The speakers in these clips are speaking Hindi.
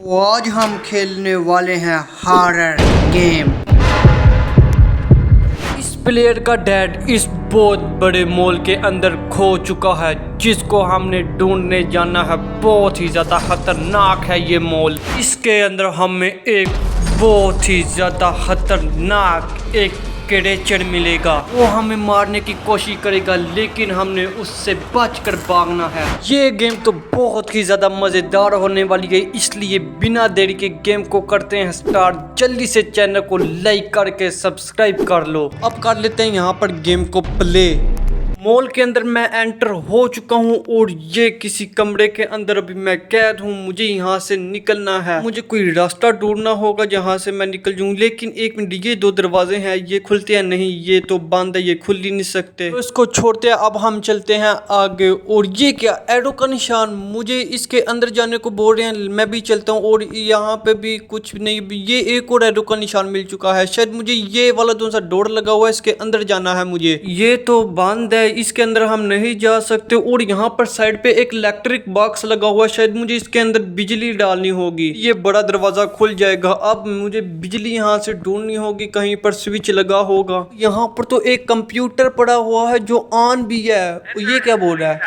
तो आज हम खेलने वाले हैं हॉरर गेम। इस प्लेयर का डैड इस बहुत बड़े मॉल के अंदर खो चुका है, जिसको हमने ढूंढने जाना है। बहुत ही ज़्यादा खतरनाक है ये मॉल। इसके अंदर हमें एक बहुत ही ज़्यादा खतरनाक एक क्रिएचर मिलेगा। वो हमें मारने की कोशिश करेगा, लेकिन हमने उससे बचकर भागना है। ये गेम तो बहुत ही ज़्यादा मज़ेदार होने वाली है, इसलिए बिना देरी के गेम को करते हैं स्टार्ट। जल्दी से चैनल को लाइक करके सब्सक्राइब कर लो। अब कर लेते हैं यहाँ पर गेम को प्ले। मॉल के अंदर मैं एंटर हो चुका हूँ और ये किसी कमरे के अंदर अभी मैं कैद हूँ। मुझे यहाँ से निकलना है। मुझे कोई रास्ता ढूंढना होगा जहाँ से मैं निकल जाऊँ। लेकिन एक मिनट, ये दो दरवाजे हैं, ये खुलते हैं? नहीं, ये तो बंद है, ये खुल ही नहीं सकते। तो इसको छोड़ते हैं। अब हम चलते हैं आगे। और ये क्या एरो का निशान? मुझे इसके अंदर जाने को बोल रहे हैं, मैं भी चलता हूँ। और यहाँ पे भी कुछ नहीं, ये एक और एरो का निशान मिल चुका है। शायद मुझे ये वाला जो सा डोर लगा हुआ है, इसके अंदर जाना है मुझे। ये तो बंद है, इसके अंदर हम नहीं जा सकते। और यहाँ पर साइड पे एक इलेक्ट्रिक बॉक्स लगा हुआ है, शायद मुझे इसके अंदर बिजली डालनी होगी। ये बड़ा दरवाजा खुल जाएगा। अब मुझे बिजली यहाँ से ढूंढनी होगी, कहीं पर स्विच लगा होगा। यहाँ पर तो एक कंप्यूटर पड़ा हुआ है जो ऑन भी है। ये क्या बोल रहा है?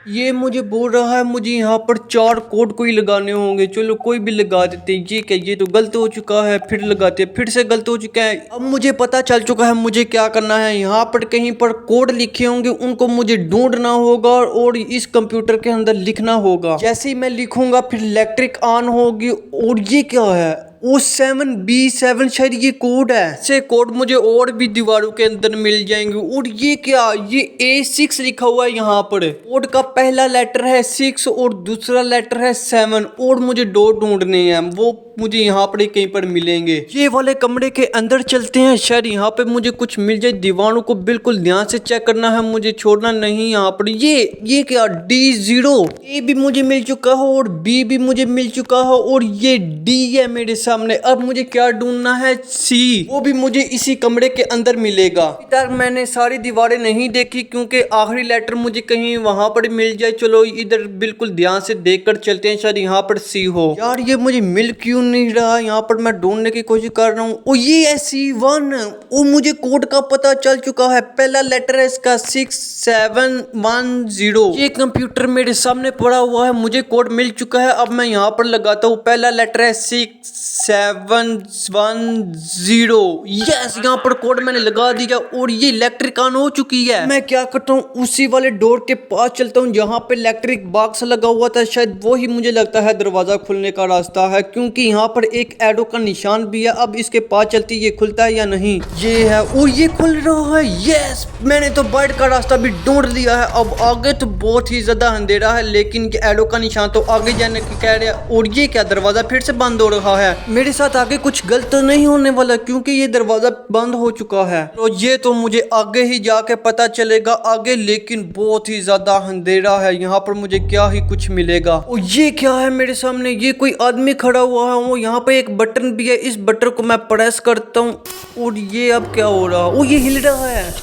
ये मुझे बोल रहा है मुझे यहाँ पर 4 कोड कोई लगाने होंगे। चलो कोई भी लगा देते हैं। ये क्या, ये तो गलत हो चुका है, फिर लगाते हैं। फिर से गलत हो चुका है। अब मुझे पता चल चुका है मुझे क्या करना है। यहाँ पर कहीं पर कोड लिखे होंगे, उनको मुझे ढूंढना होगा और इस कंप्यूटर के अंदर लिखना होगा। जैसे ही मैं लिखूंगा फिर इलेक्ट्रिक ऑन होगी। और ये क्या है? O7B7, शायद ये कोड है। से कोड मुझे और भी दीवारों के अंदर मिल जाएंगे। और ये क्या, ये A6 लिखा हुआ है यहाँ पर। कोड का पहला लेटर है 6 और दूसरा लेटर है 7। और मुझे डोर ढूंढने हैं, वो मुझे यहाँ पर कहीं पर मिलेंगे। ये वाले कमरे के अंदर चलते हैं, शायद यहाँ पे मुझे कुछ मिल जाए। दीवारों को बिल्कुल ध्यान से चेक करना है, मुझे छोड़ना नहीं। यहाँ पर ये क्या, D0 A भी मुझे मिल चुका है और B भी मुझे मिल चुका है और ये D है मेरे सामने। अब मुझे क्या ढूंढना है? C, वो भी मुझे इसी कमरे के अंदर मिलेगा। इधर मैंने सारी दीवारें नहीं देखी क्योंकि आखिरी लेटर मुझे कहीं वहां पर मिल जाए। चलो इधर बिल्कुल ध्यान से देखकर चलते हैं, शायद यहाँ पर C हो। यार ये मुझे मिल क्यों नहीं रहा? यहाँ पर मैं ढूंढने की कोशिश कर रहा हूँ। ओ ये है C1। ओ मुझे कोड का पता चल चुका है। पहला लेटर है इसका 6710। ये कंप्यूटर मेरे सामने पड़ा हुआ है, मुझे कोड मिल चुका है। अब मैं यहाँ पर लगाता हूँ। पहला लेटर है 6710। यस, यहाँ पर कोड मैंने लगा दिया और ये इलेक्ट्रिक ऑन हो चुकी है। मैं क्या करता हूँ, उसी वाले डोर के पास चलता हूँ जहाँ पे इलेक्ट्रिक बॉक्स लगा हुआ था। शायद वो ही मुझे लगता है दरवाजा खुलने का रास्ता है, क्योंकि यहाँ पर एक एरो का निशान भी है। अब इसके पास चलती ये खुलता है या नहीं? ये है और ये खुल रहा है। यस, मैंने तो बाइट का रास्ता भी ढूंढ लिया है। अब आगे तो बहुत ही ज्यादा अंधेरा है, लेकिन एरो का निशान तो आगे जाने की कह रहा है। और ये क्या, दरवाजा फिर से बंद हो रहा है। मेरे साथ आगे कुछ गलत तो नहीं होने वाला, क्योंकि ये दरवाजा बंद हो चुका है। तो ये तो मुझे आगे ही जाके पता चलेगा आगे, लेकिन बहुत ही ज्यादा अंधेरा है। यहाँ पर मुझे क्या ही कुछ मिलेगा। और ये क्या है मेरे सामने? ये कोई आदमी खड़ा हुआ है। वो यहाँ पे एक बटन भी है, इस बटन को मैं प्रेस करता हूँ और ये अब क्या हो रहा है? ओ ये हिल रहा है।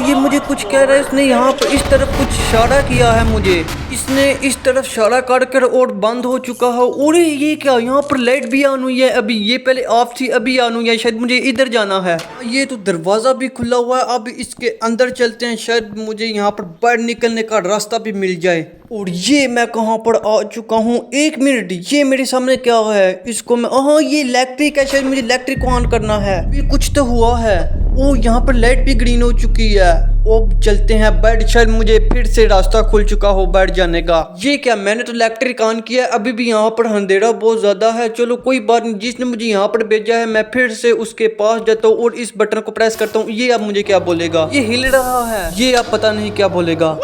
ये मुझे कुछ कह रहा है। इसने यहाँ पर इस तरफ कुछ इशारा किया है मुझे। इसने इस तरफ इशारा कर और बंद हो चुका है। और ये क्या, यहाँ पर लाइट भी ऑन हुई है। अभी ये पहले ऑफ थी, अभी ऑन हुई है। शायद मुझे इधर जाना है। ये तो दरवाजा भी खुला हुआ है। अब इसके अंदर चलते हैं, शायद मुझे यहाँ पर बाहर निकलने का रास्ता भी मिल जाए। और ये मैं कहाँ पर आ चुका हूँ? एक मिनट, ये मेरे सामने क्या है? इसको मैं, हाँ ये इलेक्ट्रिक है, शायद मुझे इलेक्ट्रिक को ऑन करना है। ये कुछ तो हुआ है। ओ यहाँ पर लाइट भी ग्रीन हो चुकी है। ओ चलते हैं बैठ, शायद मुझे फिर से रास्ता खुल चुका हो बैठ जाने का। ये क्या, मैंने तो इलेक्ट्रिक ऑन किया है, अभी भी यहाँ पर अंधेरा बहुत ज्यादा है। चलो कोई बात नहीं, जिसने मुझे यहाँ पर भेजा है मैं फिर से उसके पास जाता हूँ और इस बटन को प्रेस करता हूँ। ये अब मुझे क्या बोलेगा? ये हिल रहा है। ये अब पता नहीं क्या बोलेगा।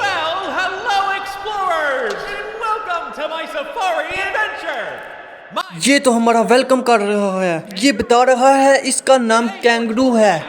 ये तो हमारा वेलकम कर रहा है। ये बता रहा है इसका नाम कैंगरू है।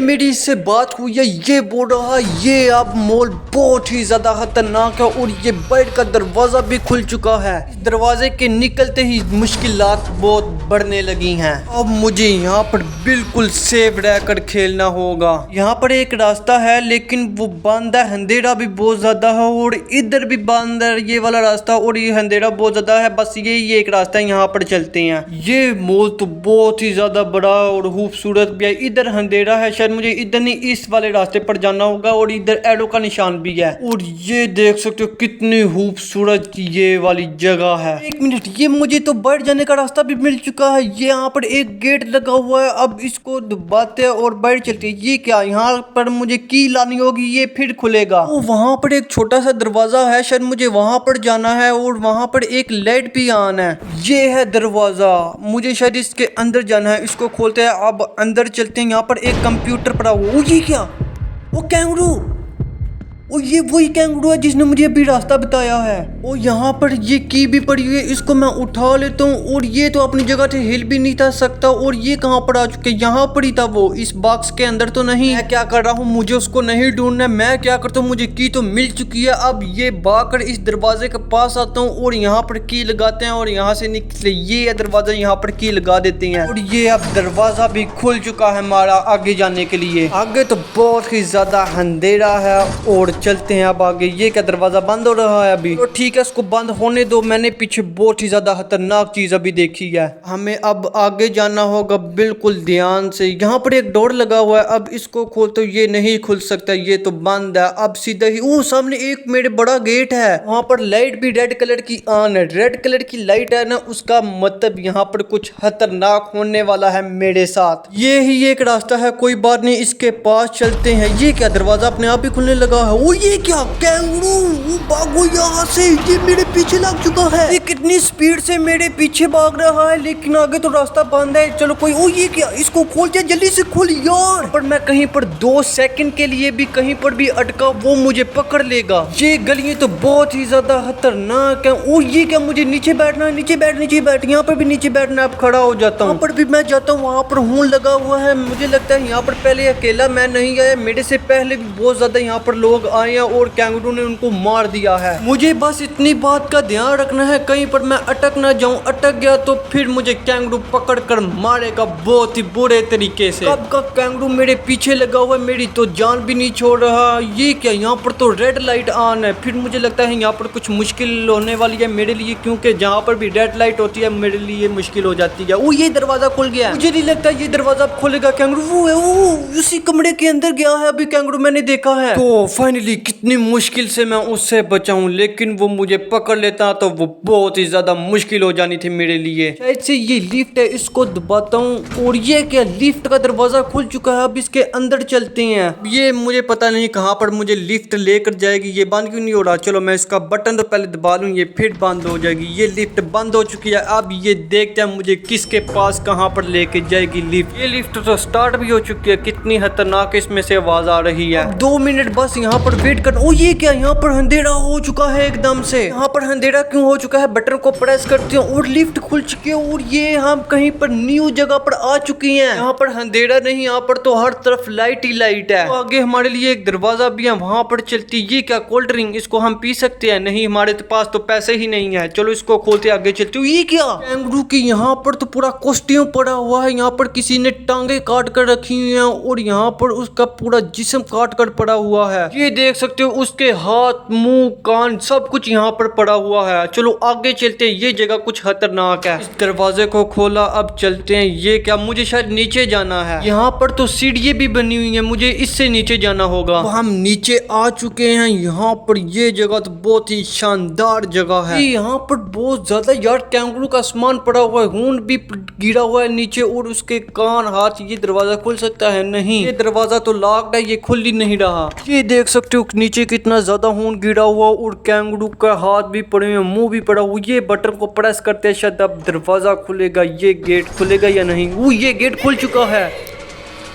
मेरी इससे बात हुई है, ये बोल रहा ये अब मॉल बहुत ही ज्यादा खतरनाक है और ये बेड का दरवाजा भी खुल चुका है। इस दरवाजे के निकलते ही मुश्किलात बहुत बढ़ने लगी हैं। अब मुझे यहाँ पर बिल्कुल सेफ रहकर खेलना होगा। यहाँ पर एक रास्ता है लेकिन वो बंद है, अंधेरा भी बहुत ज्यादा है और इधर भी बंद है ये वाला रास्ता और ये अंधेरा बहुत ज्यादा है। बस ये एक रास्ता है, यहाँ पर चलते हैं। ये मॉल तो बहुत ही ज्यादा बड़ा और खूबसूरत भी है। इधर अंधेरा है, शायद मुझे इधर नहीं इस वाले रास्ते पर जाना होगा और इधर एरो का निशान भी है। और ये देख सकते हो कितनी खूबसूरत ये वाली जगह है। एक मिनट, ये मुझे तो बैठ जाने का रास्ता भी मिल चुका है। ये यहाँ पर एक गेट लगा हुआ है, अब इसको दबाते हैं और बैठ चलते हैं। ये क्या, यहाँ पर मुझे की लानी होगी, ये फिर खुलेगा। वहाँ पर एक छोटा सा दरवाजा है, शायद मुझे वहाँ पर जाना है और वहाँ पर एक लाइट भी ऑन है। ये है दरवाजा, मुझे शायद इसके अंदर जाना है। इसको खोलते हैं, अब अंदर चलते हैं। यहाँ पर एक कंप्यूटर पड़ा हुआ। ये क्या, वो कैंगरू, और ये वही कैंगरू है जिसने मुझे अभी रास्ता बताया है। और यहाँ पर ये की भी पड़ी हुई है, इसको मैं उठा लेता हूँ। और ये तो अपनी जगह से हिल भी नहीं था सकता। और ये कहाँ पर आ चुके, यहाँ पर ही था वो, इस बॉक्स के अंदर तो नहीं। मैं क्या कर रहा हूँ, मुझे उसको नहीं ढूंढना है। मैं क्या करता हूँ, मुझे की तो मिल चुकी है। अब ये भागकर इस दरवाजे के पास आता हूँ और यहाँ पर की लगाते हैं और यहाँ से निकले। ये दरवाजा, यहाँ पर की लगा देते हैं और ये अब दरवाजा भी खुल चुका है हमारा आगे जाने के लिए। आगे तो बहुत ही ज्यादा अंधेरा है और चलते हैं अब आगे। ये क्या, दरवाजा बंद हो रहा है अभी? तो ठीक है, इसको बंद होने दो। मैंने पीछे बहुत ही ज्यादा खतरनाक चीज अभी देखी है। हमें अब आगे जाना होगा बिल्कुल ध्यान से। यहाँ पर एक डोर लगा हुआ है, अब इसको खोल तो ये नहीं खुल सकता, ये तो बंद है। अब सीधा ही वो सामने एक मेरे बड़ा गेट है, वहाँ पर लाइट भी रेड कलर की ऑन है। रेड कलर की लाइट है ना, उसका मतलब यहाँ पर कुछ खतरनाक होने वाला है मेरे साथ। ये ही एक रास्ता है, कोई बात नहीं, इसके पास चलते हैं। ये क्या, दरवाजा अपने आप ही खुलने लगा है। वो ये क्या, कैंगरू, भागो यहाँ से, ये मेरे पीछे लग चुका है। ये कितनी स्पीड से मेरे पीछे भाग रहा है, लेकिन आगे तो रास्ता बंद है। चलो कोई, ओ ये क्या, इसको खोल जा, जल्दी से खोल यार। पर मैं कहीं पर 2 सेकंड के लिए भी कहीं पर भी अटका, वो मुझे पकड़ लेगा। ये गलियां तो बहुत ही ज्यादा खतरनाक है। ओ ये क्या, मुझे नीचे बैठना है, नीचे बैठ, यहाँ पर भी नीचे बैठना। अब खड़ा हो जाता हूँ, वहाँ पर भी मैं जाता हूँ, वहाँ पर हूँ लगा हुआ है। मुझे लगता है यहाँ पर पहले अकेला मैं नहीं आया, मेरे से पहले भी बहुत ज्यादा यहाँ पर लोग आए हैं और कैंगरू ने उनको मार दिया है। मुझे बस इतनी बात का ध्यान रखना है, कहीं पर मैं अटक ना जाऊं। अटक गया तो फिर मुझे कैंगरू पकड़ कर मारेगा बहुत ही बुरे तरीके से। कब का कैंगरू मेरे पीछे लगा हुआ है, मेरी तो जान भी नहीं छोड़ रहा। ये क्या, यहाँ पर तो रेड लाइट ऑन है, फिर मुझे लगता है यहाँ पर कुछ मुश्किल होने वाली है मेरे लिए, क्योंकि जहाँ पर भी रेड लाइट होती है मेरे लिए मुश्किल हो जाती है। वो ये दरवाजा खुल गया, मुझे नहीं लगता ये दरवाजा खोलेगा। कैंगरू वो है, वो उसी कमरे के अंदर गया है अभी कैंगरू, मैंने देखा है। तो फाइनली कितनी मुश्किल से मैं उससे बचाऊं, लेकिन वो मुझे पकड़ लेता तो वो बहुत ही ज्यादा मुश्किल हो जानी थी मेरे लिए। शायद से ये लिफ्ट है, इसको दबाता हूँ और ये क्या, लिफ्ट का दरवाजा खुल चुका है। अब इसके अंदर चलते हैं। ये मुझे पता नहीं कहाँ पर मुझे लिफ्ट लेकर जाएगी, ये बंद क्यों नहीं हो रहा। चलो मैं इसका बटन तो पहले दबा लूँ, ये फिर बंद हो जाएगी। ये लिफ्ट बंद हो चुकी है। अब ये देखते हैं मुझे किसके पास कहाँ पर लेके जाएगी लिफ्ट। ये लिफ्ट तो स्टार्ट भी हो चुकी है, कितनी खतरनाक इसमें से आवाज आ रही है। 2 मिनट बस यहाँ पर वेट कर। ओ ये क्या, यहाँ पर अंधेरा हो चुका है एकदम से। यहाँ पर अंधेरा क्यों हो चुका है, बटन को प्रेस करते हैं और लिफ्ट खुल चुकी है और ये हम कहीं पर न्यू जगह पर आ चुकी हैं। यहाँ पर अंधेरा नहीं, यहाँ पर तो हर तरफ लाइट ही लाइट है। तो आगे हमारे लिए एक दरवाजा भी है, वहां पर चलती। ये क्या, कोल्ड ड्रिंक, इसको हम पी सकते हैं? नहीं, हमारे पास तो पैसे ही नहीं है। चलो इसको खोलते आगे चलते। ये क्या, कैंगरू की यहाँ पर तो पूरा कॉस्ट्यूम पड़ा हुआ है। यहाँ पर किसी ने टांगे काट कर रखी हुई हैं और यहाँ पर उसका पूरा जिस्म काट कर पड़ा हुआ है। ये देख सकते हो, उसके हाथ, मुंह, कान सब कुछ यहाँ पर पड़ा हुआ है। चलो आगे चलते हैं, ये जगह कुछ खतरनाक है। इस दरवाजे को खोला, अब चलते हैं। ये क्या, मुझे शायद नीचे जाना है। यहाँ पर तो सीढ़ियाँ भी बनी हुई है, मुझे इससे नीचे जाना होगा। तो हम नीचे आ चुके हैं। यहाँ पर ये जगह तो बहुत ही शानदार जगह है। यहाँ पर बहुत ज्यादा यार कैंगरू का सामान पड़ा हुआ है, खून भी गिरा हुआ है नीचे और उसके कान, हाथ। ये दरवाजा खुल सकता है? नहीं, ये दरवाजा तो लॉक्ड है, ये खुल ही नहीं रहा। ये देख सकते हो नीचे कितना ज्यादा खून गिरा हुआ और कैंगरू का हाथ भी पड़े हुए, मुंह भी पड़ा हुआ। ये बटन को प्रेस करते हैं, शायद अब दरवाजा खुलेगा। ये गेट खुलेगा या नहीं? वो ये गेट खुल चुका है।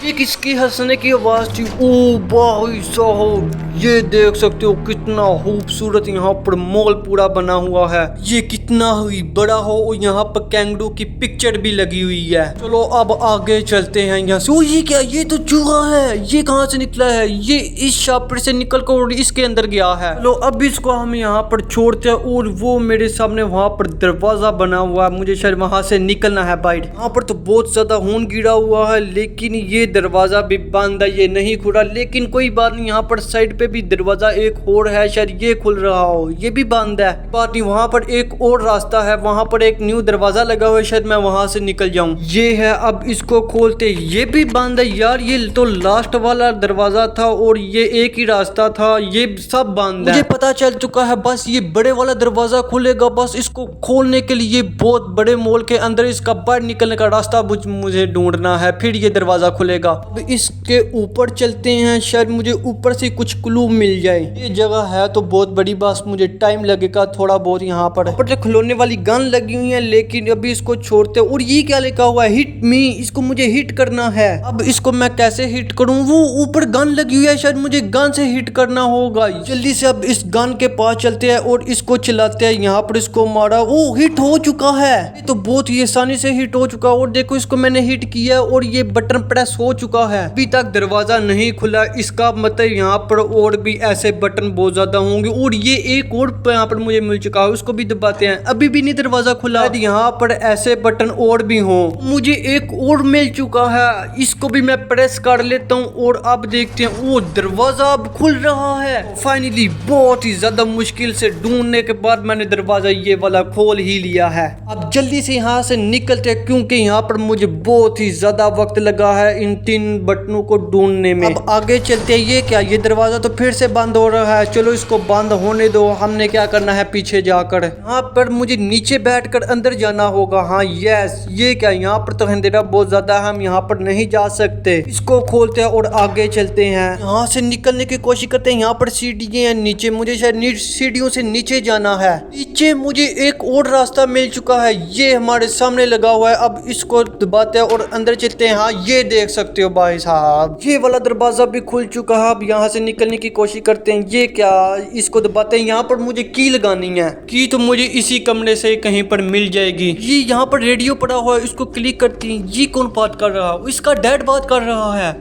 ये किसकी हंसने की आवाज थी? ओ भाई साहब, ये देख सकते हो कितना खूबसूरत यहाँ पर मॉल पूरा बना हुआ है। ये कितना कितना ही बड़ा हो और यहाँ पर कैंगरू की पिक्चर भी लगी हुई है। चलो अब आगे चलते हैं यहाँ से। ओ ये क्या, ये तो चूहा है, ये कहाँ से निकला है? ये इस शापर से निकल कर इसके अंदर गया है। चलो अब इसको हम यहाँ पर छोड़ते हैं और वो मेरे सामने वहाँ पर दरवाजा बना हुआ है, मुझे शायद वहाँ से निकलना है बाइट। यहाँ पर तो बहुत ज्यादा खून गिरा हुआ है लेकिन ये दरवाजा भी बंद है, ये नहीं खुला। लेकिन कोई बात नहीं, यहाँ पर साइड पे भी दरवाजा एक और है, शायद ये खुल रहा हो, ये भी बंद है। बात नहीं, वहाँ पर एक और रास्ता है, वहाँ पर एक न्यू दरवाजा लगा हुआ है, शायद मैं वहाँ से निकल जाऊँ। ये है, अब इसको खोलते, ये भी बंद है यार। ये तो लास्ट वाला दरवाजा था और ये एक ही रास्ता था, ये सब बंद है। मुझे पता चल चुका है, बस ये बड़े वाला दरवाजा खुलेगा। बस इसको खोलने के लिए बहुत बड़े मॉल के अंदर इसका बाहर निकलने का रास्ता मुझे ढूंढना है, फिर ये दरवाजा खुलेगा। अब इसके ऊपर चलते हैं, शायद मुझे ऊपर से कुछ क्लू मिल जाए। ये जगह है तो बहुत बड़ी, बस मुझे टाइम लगेगा थोड़ा बहुत। यहाँ पर खिलौने वाली गन लगी हुई है लेकिन अभी इसको छोड़ते। और ये क्या लिखा हुआ है? हिट मी, इसको मुझे हिट करना है। अब इसको मैं कैसे हिट करूं? वो ऊपर गन लगी हुई है, शायद मुझे गन से हिट करना होगा। जल्दी से अब इस गन के पास चलते हैं और इसको चलाते हैं। यहाँ पर इसको मारा, वो हिट हो चुका है। ये तो बहुत ही आसानी से हिट हो चुका। और देखो इसको मैंने हिट किया और ये बटन प्रेस हो चुका है। अभी तक दरवाजा नहीं खुला, इसका मतलब यहाँ पर और भी ऐसे बटन बहुत ज्यादा होंगे। और ये एक और यहाँ पर मुझे मिल चुका है, उसको भी दबाते हैं। अभी भी नहीं दरवाजा खुला, यहाँ पर ऐसे बटन और भी हो। मुझे एक और मिल चुका है, इसको भी मैं प्रेस कर लेता हूँ और अब देखते हैं, वो दरवाजा अब खुल रहा है फाइनली। बहुत ही ज्यादा मुश्किल से ढूंढने के बाद मैंने दरवाजा ये वाला खोल ही लिया है। अब जल्दी से यहाँ से निकलते हैं क्योंकि यहाँ पर मुझे बहुत ही ज्यादा वक्त लगा है इन 3 बटनों को ढूंढने में। अब आगे चलते हैं। ये क्या, ये दरवाजा तो फिर से बंद हो रहा है। चलो इसको बंद होने दो, हमने क्या करना है पीछे जाकर। यहाँ पर मुझे नीचे बैठकर अंदर जाना होगा। हाँ यस, ये क्या, यहाँ पर तो अंधेरा बहुत ज्यादा है, हम यहाँ पर नहीं जा सकते। इसको खोलते हैं और आगे चलते हैं। यहाँ से निकलने की कोशिश करते हैं। यहाँ पर सीढ़ियां हैं नीचे, मुझे शायद सीढ़ियों से नीचे जाना है। नीचे मुझे एक और रास्ता मिल चुका है, ये हमारे सामने लगा हुआ है। अब इसको दबाते हैं और अंदर चलते हैं। हाँ ये देख सकते हो भाई साहब, ये वाला दरवाजा भी खुल चुका है। अब यहाँ से निकलने की कोशिश करते हैं। ये क्या, इसको दबाते हैं। यहाँ पर मुझे की लगानी है, की तो मुझे इसी कमरे से कहीं पर मिल जाएगी। ये यहाँ पर रेडियो पड़ा हुआ है, इसको क्लिक करती है। ये कौन बात कर रहा है? इसका डैड बात कर रहा है।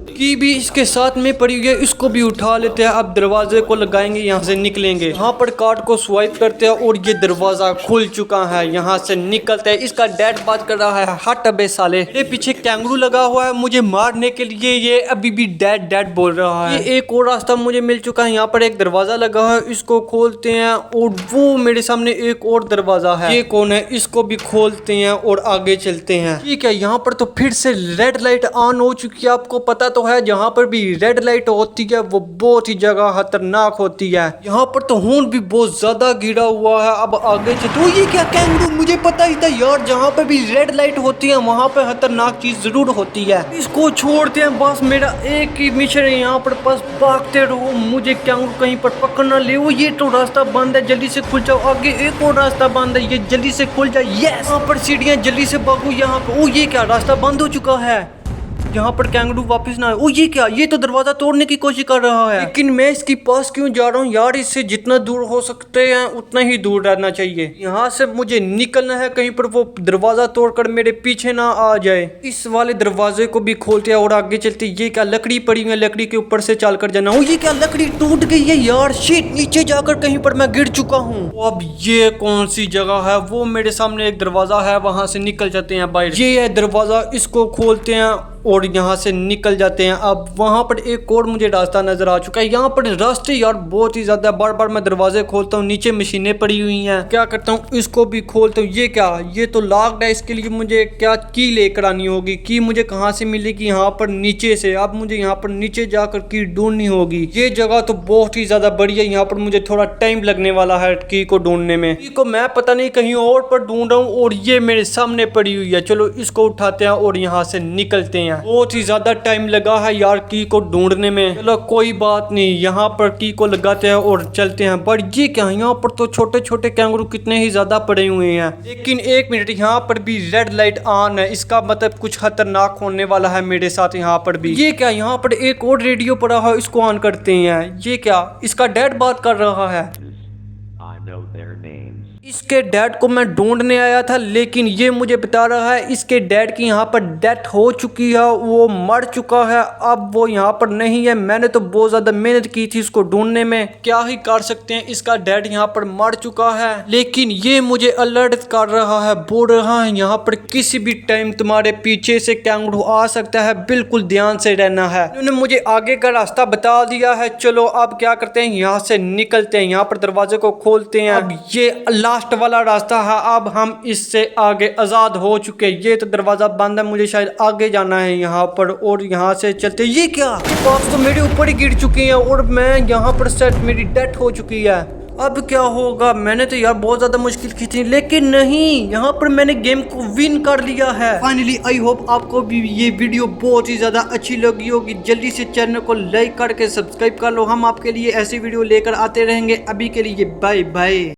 की भी इसके साथ में पड़ी हुई है, इसको भी उठा लेते हैं। अब दरवाजे को लगाएंगे, यहाँ से निकलेंगे। यहाँ पर कार्ड को स्वाइप करते हैं और ये दरवाजा खुल चुका है। यहाँ से निकलते हैं। इसका डैड बात कर रहा है, हट अबे साले। ये पीछे कैंगरू लगा हुआ है मुझे मारने के लिए, ये अभी भी डैड डैड बोल रहा है। ये एक और रास्ता मुझे मिल चुका है। यहाँ पर एक दरवाजा लगा है, इसको खोलते हैं और वो मेरे सामने एक और दरवाजा है। ये कौन है? इसको भी खोलते हैं और आगे चलते हैं। ठीक है, यहाँ पर तो फिर से रेड लाइट ऑन हो चुकी है। आपको पता तो है जहाँ पर भी रेड लाइट होती है वो बहुत ही जगह खतरनाक होती है। यहाँ पर तो खून भी बहुत ज्यादा गिरा हुआ है। अब आगे से तो ये क्या, कैंगरू? मुझे पता ही था यार, जहाँ पे भी रेड लाइट होती है वहाँ पे खतरनाक चीज जरूर होती है। इसको छोड़ते हैं, बस मेरा एक ही मिशन है यहाँ पर, बस भागते रहो, मुझे कैंगरू कहीं पर पकड़ ना ले। वो ये तो रास्ता बंद है, जल्दी से खुल जाओ। आगे एक और रास्ता बंद है, ये जल्दी से खुल जाए। यस, यहाँ पर सीढ़ियाँ, जल्दी से भागो यहाँ पे। ओ ये क्या, रास्ता बंद हो चुका है, यहाँ पर कैंगरू वापस ना आए। ओ ये क्या, ये तो दरवाजा तोड़ने की कोशिश कर रहा है। लेकिन मैं इसके पास क्यों जा रहा हूँ यार? इससे जितना दूर हो सकते हैं उतना ही दूर रहना चाहिए। यहाँ से मुझे निकलना है, कहीं पर वो दरवाजा तोड़कर मेरे पीछे ना आ जाए। इस वाले दरवाजे को भी खोलते हैं और आगे चलते। ये क्या, लकड़ी पड़ी हुई है, लकड़ी के ऊपर से चल कर जाना। ओ ये क्या, लकड़ी टूट गई है यार, शिट, नीचे जाकर कहीं पर मैं गिर चुका हूँ। अब ये कौन सी जगह है? वो मेरे सामने एक दरवाजा है, वहां से निकल जाते हैं बाहर। ये है दरवाजा, इसको खोलते हैं और यहाँ से निकल जाते हैं। अब वहाँ पर एक और मुझे रास्ता नजर आ चुका है। यहाँ पर रास्ते यार बहुत ही ज्यादा, बार बार मैं दरवाजे खोलता हूँ, नीचे मशीनें पड़ी हुई हैं। क्या करता हूँ, इसको भी खोलता हूँ। ये क्या, ये तो लॉक्ड है, इसके लिए मुझे क्या की लेकर आनी होगी? की मुझे कहाँ से मिलेगी? यहाँ पर नीचे से। अब मुझे यहाँ पर नीचे जाकर की ढूंढनी होगी। ये जगह तो बहुत ही ज्यादा बड़ी है, यहाँ पर मुझे थोड़ा टाइम लगने वाला है की को ढूंढने में। की को मैं पता नहीं कहीं और पर ढूंढ रहा हूँ और ये मेरे सामने पड़ी हुई है। चलो इसको उठाते हैं और यहाँ से निकलते हैं। बहुत ही ज्यादा टाइम लगा है यार की को ढूंढने में। चलो कोई बात नहीं, यहाँ पर की को लगाते हैं और चलते हैं। बट ये क्या, यहाँ पर तो छोटे छोटे कैंगरू कितने ही ज्यादा पड़े हुए हैं। लेकिन एक मिनट, यहाँ पर भी रेड लाइट ऑन है, इसका मतलब कुछ खतरनाक होने वाला है मेरे साथ। यहाँ पर भी ये क्या, यहाँ पर एक और रेडियो पड़ा है, इसको ऑन करते हैं। ये क्या, इसका डैड बात कर रहा है। इसके डैड को मैं ढूंढने आया था, लेकिन ये मुझे बता रहा है इसके डैड की यहाँ पर डेथ हो चुकी है, वो मर चुका है, अब वो यहाँ पर नहीं है। मैंने तो बहुत ज़्यादा मेहनत की थी इसको ढूंढने में, क्या ही कर सकते हैं, इसका डैड यहाँ पर मर चुका है। लेकिन ये मुझे अलर्ट कर रहा है, बोल रहा है यहाँ पर किसी भी टाइम तुम्हारे पीछे से कैंगरू आ सकता है, बिल्कुल ध्यान से रहना है। उन्होंने मुझे आगे का रास्ता बता दिया है। चलो अब क्या करते हैं, यहाँ से निकलते हैं, यहाँ पर दरवाजे को खोलते हैं। अब ये लास्ट वाला रास्ता है, अब हम इससे आगे आजाद हो चुके। ये तो दरवाजा बंद है, मुझे शायद आगे जाना है यहाँ पर, और यहाँ से चलते। ये क्या, बॉक्स तो मेरे ऊपर ही गिर चुकी है और मैं यहाँ पर सेट, मेरी डेथ हो चुकी है। अब क्या होगा, मैंने तो यार बहुत ज्यादा मुश्किल की थी, लेकिन नहीं, यहाँ पर मैंने गेम को विन कर लिया है फाइनली। आई होप आपको भी ये वीडियो बहुत ही ज्यादा अच्छी लगी होगी। जल्दी से चैनल को लाइक करके सब्सक्राइब कर लो, हम आपके लिए ऐसी वीडियो लेकर आते रहेंगे। अभी के लिए बाय बाय।